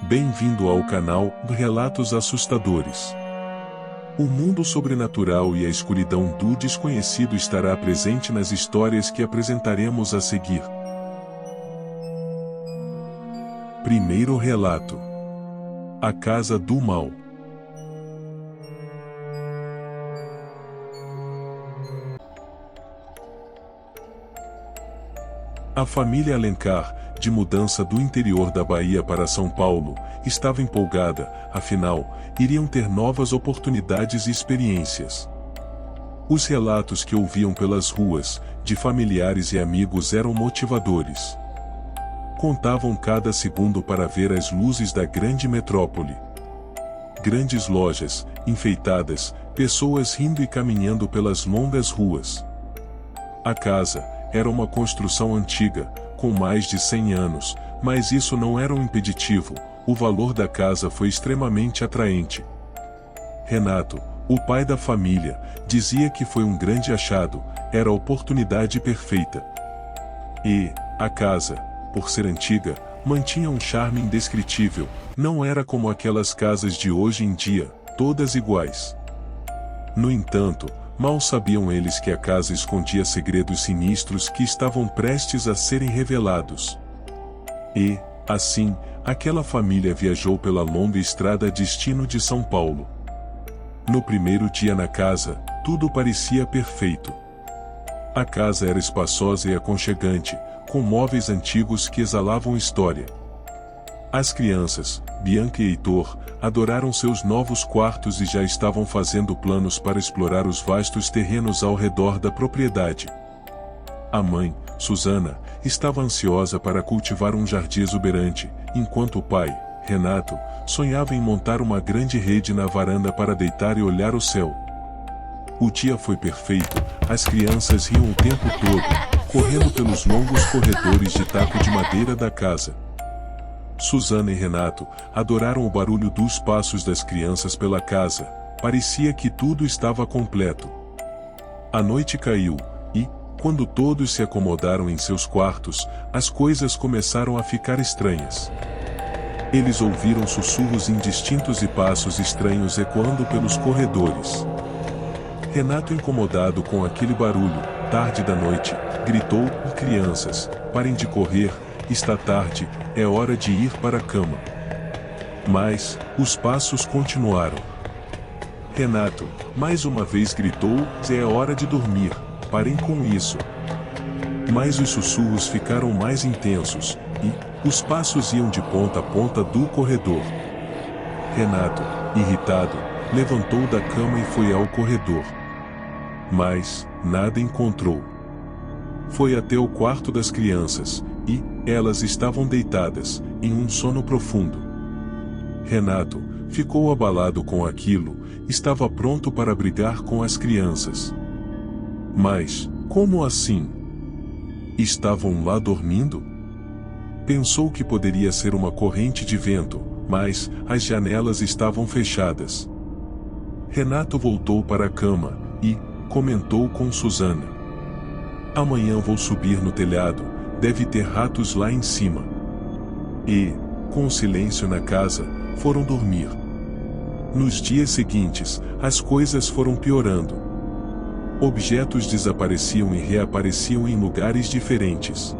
Bem-vindo ao canal Relatos Assustadores. O mundo sobrenatural e a escuridão do desconhecido estará presente nas histórias que apresentaremos a seguir. Primeiro relato: A Casa do Mal. A família Alencar, de mudança do interior da Bahia para São Paulo, estava empolgada, afinal, iriam ter novas oportunidades e experiências. Os relatos que ouviam pelas ruas, de familiares e amigos eram motivadores. Contavam cada segundo para ver as luzes da grande metrópole. Grandes lojas, enfeitadas, pessoas rindo e caminhando pelas longas ruas. A casa era uma construção antiga, com mais de 100 anos, mas isso não era um impeditivo, o valor da casa foi extremamente atraente. Renato, o pai da família, dizia que foi um grande achado, era a oportunidade perfeita. E, a casa, por ser antiga, mantinha um charme indescritível, não era como aquelas casas de hoje em dia, todas iguais. No entanto, mal sabiam eles que a casa escondia segredos sinistros que estavam prestes a serem revelados. E, assim, aquela família viajou pela longa estrada destino de São Paulo. No primeiro dia na casa, tudo parecia perfeito. A casa era espaçosa e aconchegante, com móveis antigos que exalavam história. As crianças, Bianca e Heitor, adoraram seus novos quartos e já estavam fazendo planos para explorar os vastos terrenos ao redor da propriedade. A mãe, Susana, estava ansiosa para cultivar um jardim exuberante, enquanto o pai, Renato, sonhava em montar uma grande rede na varanda para deitar e olhar o céu. O dia foi perfeito, as crianças riam o tempo todo, correndo pelos longos corredores de taco de madeira da casa. Susana e Renato adoraram o barulho dos passos das crianças pela casa, parecia que tudo estava completo. A noite caiu, e, quando todos se acomodaram em seus quartos, as coisas começaram a ficar estranhas. Eles ouviram sussurros indistintos e passos estranhos ecoando pelos corredores. Renato, incomodado com aquele barulho, tarde da noite, gritou: "Crianças, parem de correr, está tarde, é hora de ir para a cama." Mas, os passos continuaram. Renato, mais uma vez gritou: "É hora de dormir, parem com isso." Mas os sussurros ficaram mais intensos, e, os passos iam de ponta a ponta do corredor. Renato, irritado, levantou da cama e foi ao corredor. Mas, nada encontrou. Foi até o quarto das crianças, e elas estavam deitadas, em um sono profundo. Renato ficou abalado com aquilo, estava pronto para brigar com as crianças. Mas, como assim? Estavam lá dormindo? Pensou que poderia ser uma corrente de vento, mas as janelas estavam fechadas. Renato voltou para a cama, e comentou com Susana: "Amanhã vou subir no telhado, deve ter ratos lá em cima." E, com silêncio na casa, foram dormir. Nos dias seguintes, as coisas foram piorando. Objetos desapareciam e reapareciam em lugares diferentes.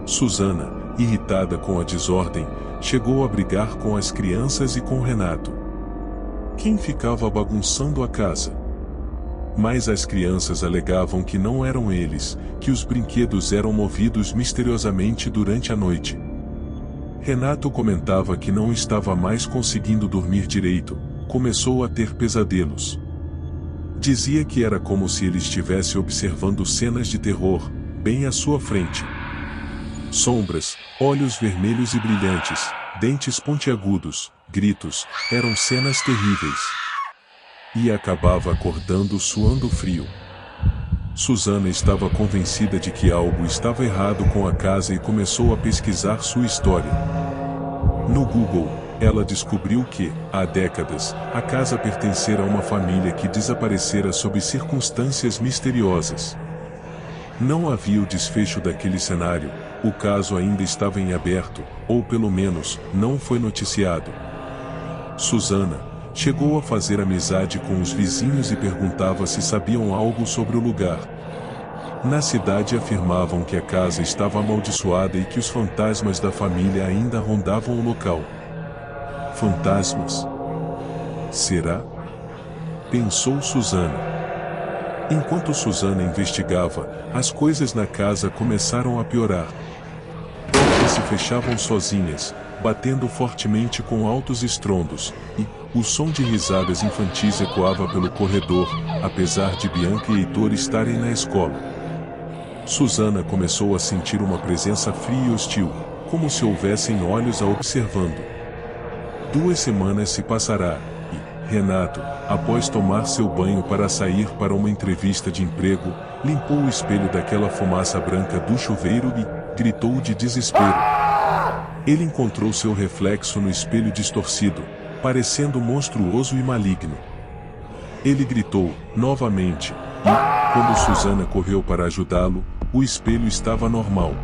Susana, irritada com a desordem, chegou a brigar com as crianças e com Renato. Quem ficava bagunçando a casa? Mas as crianças alegavam que não eram eles, que os brinquedos eram movidos misteriosamente durante a noite. Renato comentava que não estava mais conseguindo dormir direito, começou a ter pesadelos. Dizia que era como se ele estivesse observando cenas de terror, bem à sua frente. Sombras, olhos vermelhos e brilhantes, dentes pontiagudos, gritos, eram cenas terríveis. E acabava acordando suando frio. Susana estava convencida de que algo estava errado com a casa e começou a pesquisar sua história. No Google, ela descobriu que, há décadas, a casa pertencera a uma família que desaparecera sob circunstâncias misteriosas. Não havia o desfecho daquele cenário, o caso ainda estava em aberto, ou pelo menos, não foi noticiado. Susana chegou a fazer amizade com os vizinhos e perguntava se sabiam algo sobre o lugar. Na cidade afirmavam que a casa estava amaldiçoada e que os fantasmas da família ainda rondavam o local. Fantasmas? Será? Pensou Susana. Enquanto Susana investigava, as coisas na casa começaram a piorar. Portas se fechavam sozinhas, batendo fortemente com altos estrondos, e o som de risadas infantis ecoava pelo corredor, apesar de Bianca e Heitor estarem na escola. Susana começou a sentir uma presença fria e hostil, como se houvessem olhos a observando. 2 semanas se passará, e Renato, após tomar seu banho para sair para uma entrevista de emprego, limpou o espelho daquela fumaça branca do chuveiro e gritou de desespero. Ele encontrou seu reflexo no espelho distorcido, parecendo monstruoso e maligno. Ele gritou, novamente, e, quando Susana correu para ajudá-lo, o espelho estava normal.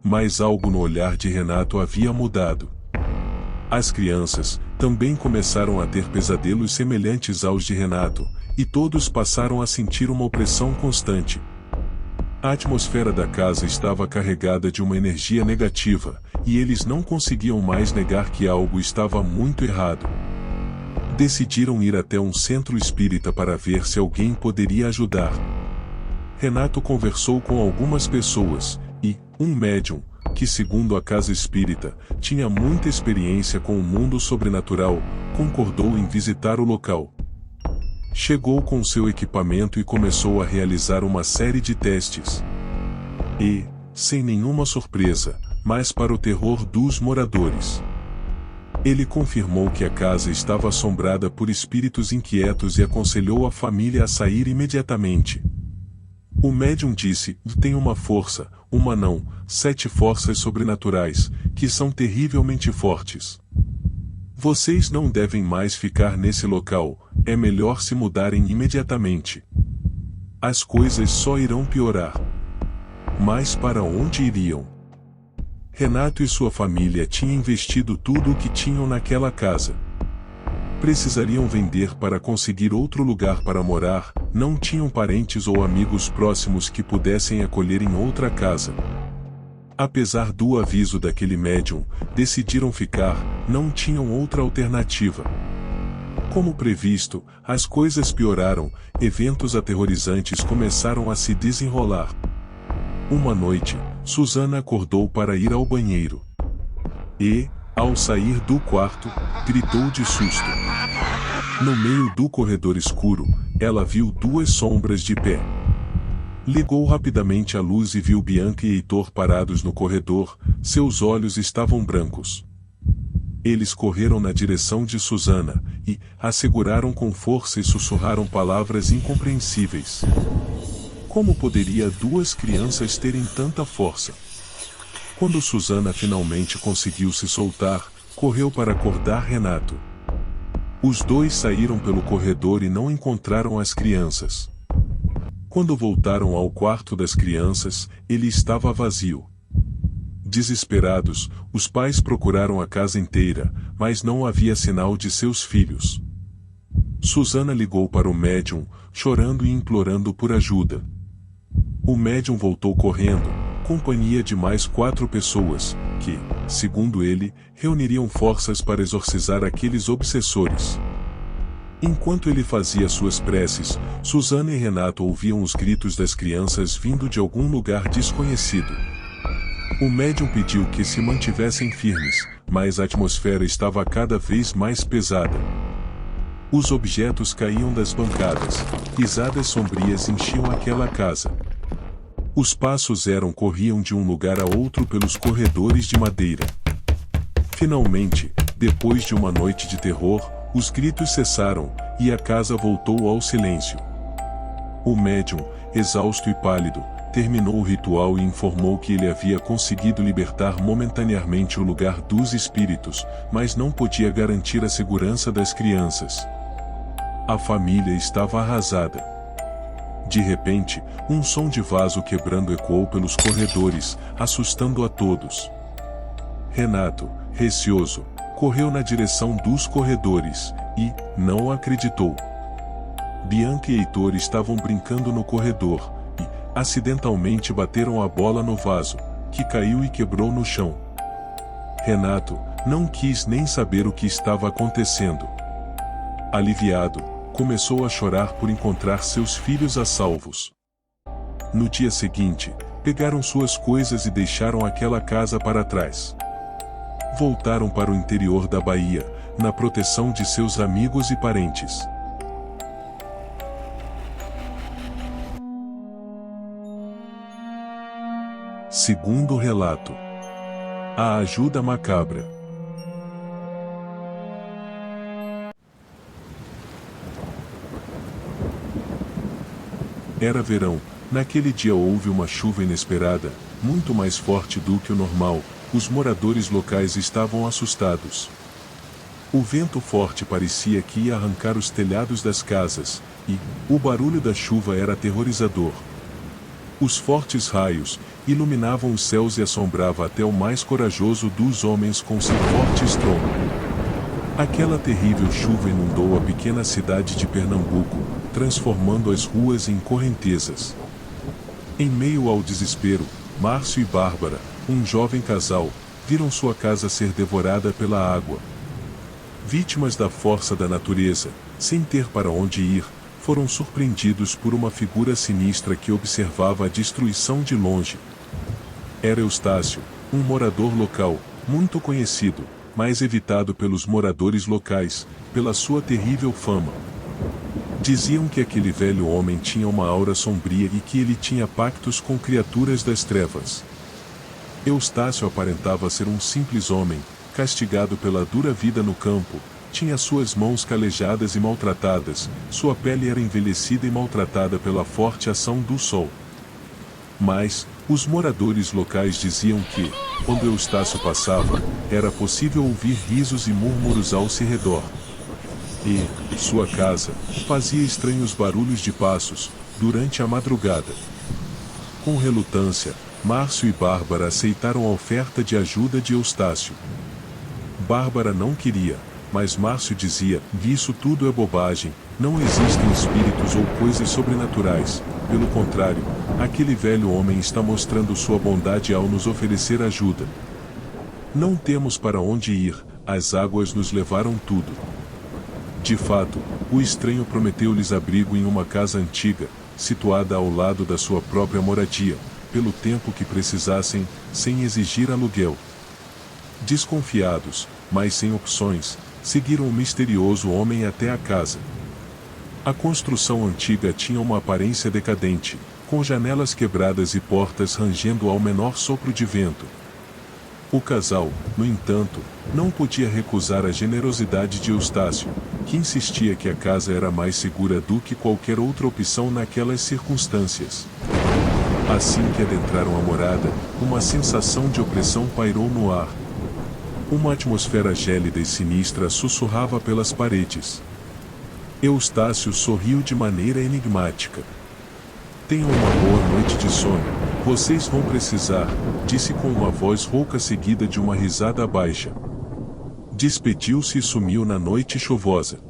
Mas algo no olhar de Renato havia mudado. As crianças também começaram a ter pesadelos semelhantes aos de Renato, e todos passaram a sentir uma opressão constante. A atmosfera da casa estava carregada de uma energia negativa, e eles não conseguiam mais negar que algo estava muito errado. Decidiram ir até um centro espírita para ver se alguém poderia ajudar. Renato conversou com algumas pessoas, e um médium, que segundo a casa espírita, tinha muita experiência com o mundo sobrenatural, concordou em visitar o local. Chegou com seu equipamento e começou a realizar uma série de testes. E, sem nenhuma surpresa, mas para o terror dos moradores, ele confirmou que a casa estava assombrada por espíritos inquietos e aconselhou a família a sair imediatamente. O médium disse: tem uma força, uma não, 7 forças sobrenaturais, que são terrivelmente fortes. Vocês não devem mais ficar nesse local, é melhor se mudarem imediatamente. As coisas só irão piorar. Mas para onde iriam? Renato e sua família tinham investido tudo o que tinham naquela casa. Precisariam vender para conseguir outro lugar para morar, não tinham parentes ou amigos próximos que pudessem acolher em outra casa. Apesar do aviso daquele médium, decidiram ficar, não tinham outra alternativa. Como previsto, as coisas pioraram, eventos aterrorizantes começaram a se desenrolar. Uma noite, Susana acordou para ir ao banheiro. E, ao sair do quarto, gritou de susto. No meio do corredor escuro, ela viu 2 sombras de pé. Ligou rapidamente a luz e viu Bianca e Heitor parados no corredor, seus olhos estavam brancos. Eles correram na direção de Susana, e a seguraram com força e sussurraram palavras incompreensíveis. Como poderia 2 crianças terem tanta força? Quando Susana finalmente conseguiu se soltar, correu para acordar Renato. Os 2 saíram pelo corredor e não encontraram as crianças. Quando voltaram ao quarto das crianças, ele estava vazio. Desesperados, os pais procuraram a casa inteira, mas não havia sinal de seus filhos. Susana ligou para o médium, chorando e implorando por ajuda. O médium voltou correndo, companhia de mais 4 pessoas, que, segundo ele, reuniriam forças para exorcizar aqueles obsessores. Enquanto ele fazia suas preces, Susana e Renato ouviam os gritos das crianças vindo de algum lugar desconhecido. O médium pediu que se mantivessem firmes, mas a atmosfera estava cada vez mais pesada. Os objetos caíam das bancadas, risadas sombrias enchiam aquela casa. Os passos corriam de um lugar a outro pelos corredores de madeira. Finalmente, depois de uma noite de terror, os gritos cessaram, e a casa voltou ao silêncio. O médium, exausto e pálido, terminou o ritual e informou que ele havia conseguido libertar momentaneamente o lugar dos espíritos, mas não podia garantir a segurança das crianças. A família estava arrasada. De repente, um som de vaso quebrando ecoou pelos corredores, assustando a todos. Renato, receoso, correu na direção dos corredores, e não acreditou. Bianca e Heitor estavam brincando no corredor, e, acidentalmente bateram a bola no vaso, que caiu e quebrou no chão. Renato não quis nem saber o que estava acontecendo. Aliviado, começou a chorar por encontrar seus filhos a salvos. No dia seguinte, pegaram suas coisas e deixaram aquela casa para trás. Voltaram para o interior da Bahia, na proteção de seus amigos e parentes. Segundo relato: a ajuda macabra. Era verão. Naquele dia houve uma chuva inesperada, muito mais forte do que o normal. Os moradores locais estavam assustados. O vento forte parecia que ia arrancar os telhados das casas, e o barulho da chuva era aterrorizador. Os fortes raios iluminavam os céus e assombrava até o mais corajoso dos homens com seu forte estrondo. Aquela terrível chuva inundou a pequena cidade de Pernambuco, transformando as ruas em correntezas. Em meio ao desespero, Márcio e Bárbara, um jovem casal, viram sua casa ser devorada pela água. Vítimas da força da natureza, sem ter para onde ir, foram surpreendidos por uma figura sinistra que observava a destruição de longe. Era Eustácio, um morador local, muito conhecido, mas evitado pelos moradores locais, pela sua terrível fama. Diziam que aquele velho homem tinha uma aura sombria e que ele tinha pactos com criaturas das trevas. Eustácio aparentava ser um simples homem, castigado pela dura vida no campo, tinha suas mãos calejadas e maltratadas, sua pele era envelhecida e maltratada pela forte ação do sol. Mas, os moradores locais diziam que, quando Eustácio passava, era possível ouvir risos e murmúrios ao seu redor. E, sua casa, fazia estranhos barulhos de passos, durante a madrugada. Com relutância, Márcio e Bárbara aceitaram a oferta de ajuda de Eustácio. Bárbara não queria, mas Márcio dizia: isso tudo é bobagem, não existem espíritos ou coisas sobrenaturais, pelo contrário, aquele velho homem está mostrando sua bondade ao nos oferecer ajuda. Não temos para onde ir, as águas nos levaram tudo. De fato, o estranho prometeu-lhes abrigo em uma casa antiga, situada ao lado da sua própria moradia, pelo tempo que precisassem, sem exigir aluguel. Desconfiados, mas sem opções, seguiram o misterioso homem até a casa. A construção antiga tinha uma aparência decadente, com janelas quebradas e portas rangendo ao menor sopro de vento. O casal, no entanto, não podia recusar a generosidade de Eustácio, que insistia que a casa era mais segura do que qualquer outra opção naquelas circunstâncias. Assim que adentraram a morada, uma sensação de opressão pairou no ar. Uma atmosfera gélida e sinistra sussurrava pelas paredes. Eustácio sorriu de maneira enigmática. Tenham uma boa noite de sono, vocês vão precisar, disse com uma voz rouca seguida de uma risada baixa. Despediu-se e sumiu na noite chuvosa.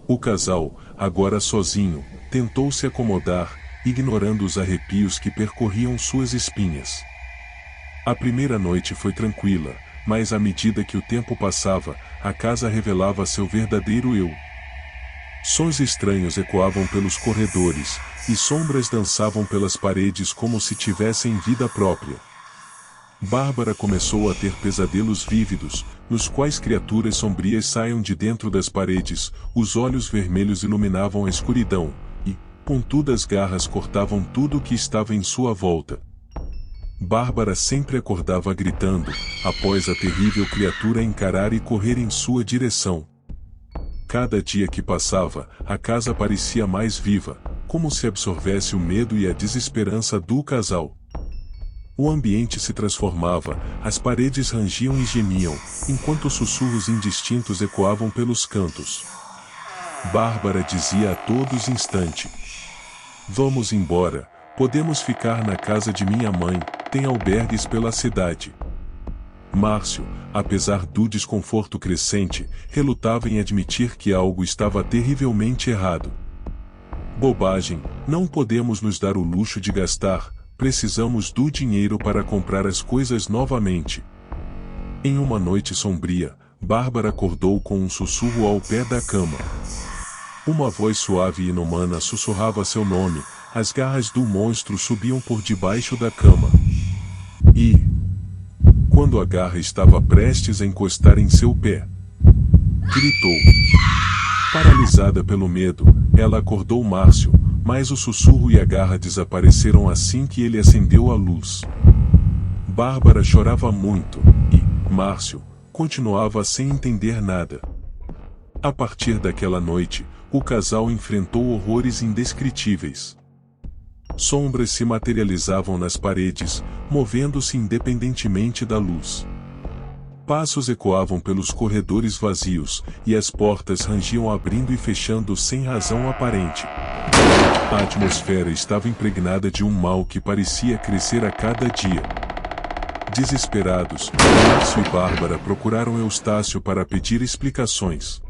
O casal, agora sozinho, tentou se acomodar, ignorando os arrepios que percorriam suas espinhas. A primeira noite foi tranquila, mas à medida que o tempo passava, a casa revelava seu verdadeiro eu. Sons estranhos ecoavam pelos corredores, e sombras dançavam pelas paredes como se tivessem vida própria. Bárbara começou a ter pesadelos vívidos, nos quais criaturas sombrias saíam de dentro das paredes, os olhos vermelhos iluminavam a escuridão, e, pontudas garras cortavam tudo o que estava em sua volta. Bárbara sempre acordava gritando, após a terrível criatura encarar e correr em sua direção. Cada dia que passava, a casa parecia mais viva, como se absorvesse o medo e a desesperança do casal. O ambiente se transformava, as paredes rangiam e gemiam, enquanto sussurros indistintos ecoavam pelos cantos. Bárbara dizia a todo instante: Vamos embora, podemos ficar na casa de minha mãe, tem albergues pela cidade. Márcio, apesar do desconforto crescente, relutava em admitir que algo estava terrivelmente errado. Bobagem, não podemos nos dar o luxo de gastar, precisamos do dinheiro para comprar as coisas novamente. Em uma noite sombria, Bárbara acordou com um sussurro ao pé da cama. Uma voz suave e inumana sussurrava seu nome, as garras do monstro subiam por debaixo da cama. E, quando a garra estava prestes a encostar em seu pé, gritou. Paralisada pelo medo, ela acordou Márcio, mas o sussurro e a garra desapareceram assim que ele acendeu a luz. Bárbara chorava muito, e Márcio continuava sem entender nada. A partir daquela noite, o casal enfrentou horrores indescritíveis. Sombras se materializavam nas paredes, movendo-se independentemente da luz. Passos ecoavam pelos corredores vazios, e as portas rangiam abrindo e fechando sem razão aparente. A atmosfera estava impregnada de um mal que parecia crescer a cada dia. Desesperados, Márcio e Bárbara procuraram Eustácio para pedir explicações.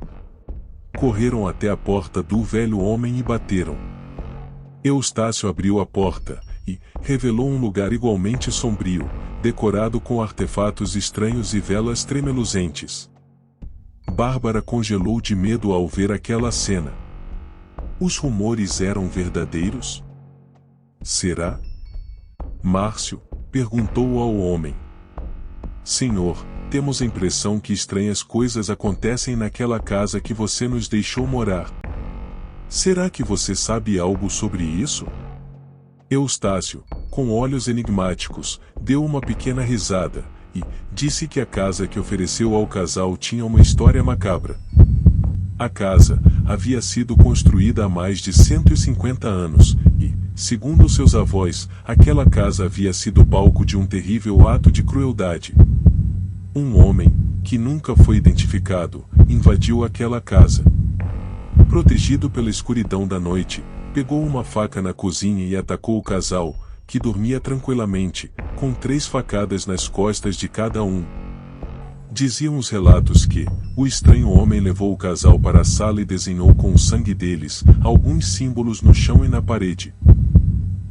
Correram até a porta do velho homem e bateram. Eustácio abriu a porta, e revelou um lugar igualmente sombrio, decorado com artefatos estranhos e velas tremeluzentes. Bárbara congelou de medo ao ver aquela cena. Os rumores eram verdadeiros? Será? Márcio perguntou ao homem. Senhor, temos a impressão que estranhas coisas acontecem naquela casa que você nos deixou morar. Será que você sabe algo sobre isso? Eustácio, com olhos enigmáticos, deu uma pequena risada, e disse que a casa que ofereceu ao casal tinha uma história macabra. A casa havia sido construída há mais de 150 anos, e, segundo seus avós, aquela casa havia sido palco de um terrível ato de crueldade. Um homem, que nunca foi identificado, invadiu aquela casa. Protegido pela escuridão da noite, pegou uma faca na cozinha e atacou o casal, que dormia tranquilamente, com 3 facadas nas costas de cada um. Diziam os relatos que o estranho homem levou o casal para a sala e desenhou com o sangue deles alguns símbolos no chão e na parede.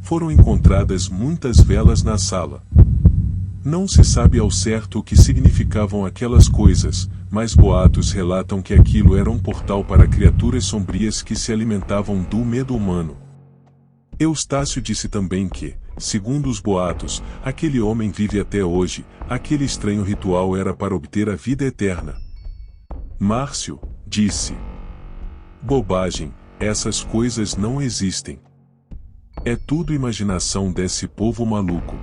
Foram encontradas muitas velas na sala. Não se sabe ao certo o que significavam aquelas coisas, mas boatos relatam que aquilo era um portal para criaturas sombrias que se alimentavam do medo humano. Eustácio disse também que, segundo os boatos, aquele homem vive até hoje, aquele estranho ritual era para obter a vida eterna. Márcio disse: bobagem, essas coisas não existem. É tudo imaginação desse povo maluco.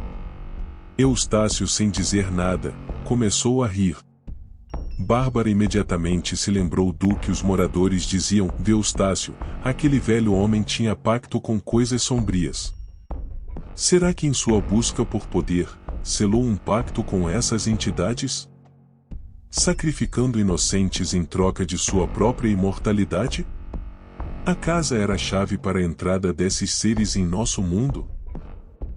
Eustácio, sem dizer nada, começou a rir. Bárbara imediatamente se lembrou do que os moradores diziam de Eustácio, aquele velho homem tinha pacto com coisas sombrias. Será que em sua busca por poder, selou um pacto com essas entidades? Sacrificando inocentes em troca de sua própria imortalidade? A casa era a chave para a entrada desses seres em nosso mundo?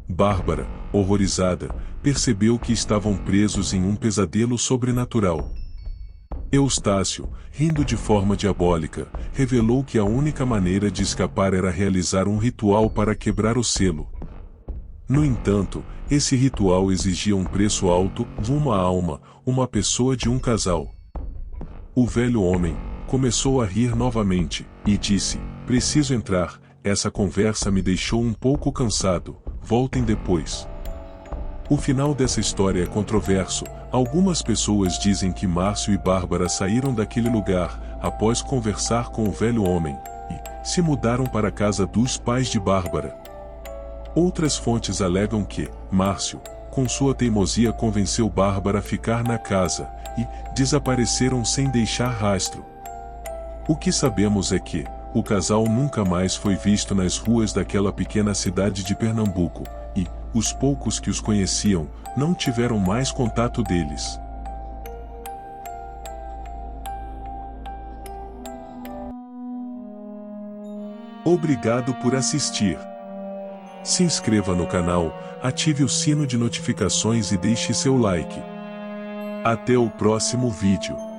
Bárbara, horrorizada, percebeu que estavam presos em um pesadelo sobrenatural. Eustácio, rindo de forma diabólica, revelou que a única maneira de escapar era realizar um ritual para quebrar o selo. No entanto, esse ritual exigia um preço alto, uma alma, uma pessoa de um casal. O velho homem começou a rir novamente, e disse: preciso entrar, essa conversa me deixou um pouco cansado, voltem depois. O final dessa história é controverso. Algumas pessoas dizem que Márcio e Bárbara saíram daquele lugar, após conversar com o velho homem, e se mudaram para a casa dos pais de Bárbara. Outras fontes alegam que Márcio, com sua teimosia, convenceu Bárbara a ficar na casa, e desapareceram sem deixar rastro. O que sabemos é que o casal nunca mais foi visto nas ruas daquela pequena cidade de Pernambuco, e os poucos que os conheciam não tiveram mais contato deles. Obrigado por assistir. Se inscreva no canal, ative o sino de notificações e deixe seu like. Até o próximo vídeo.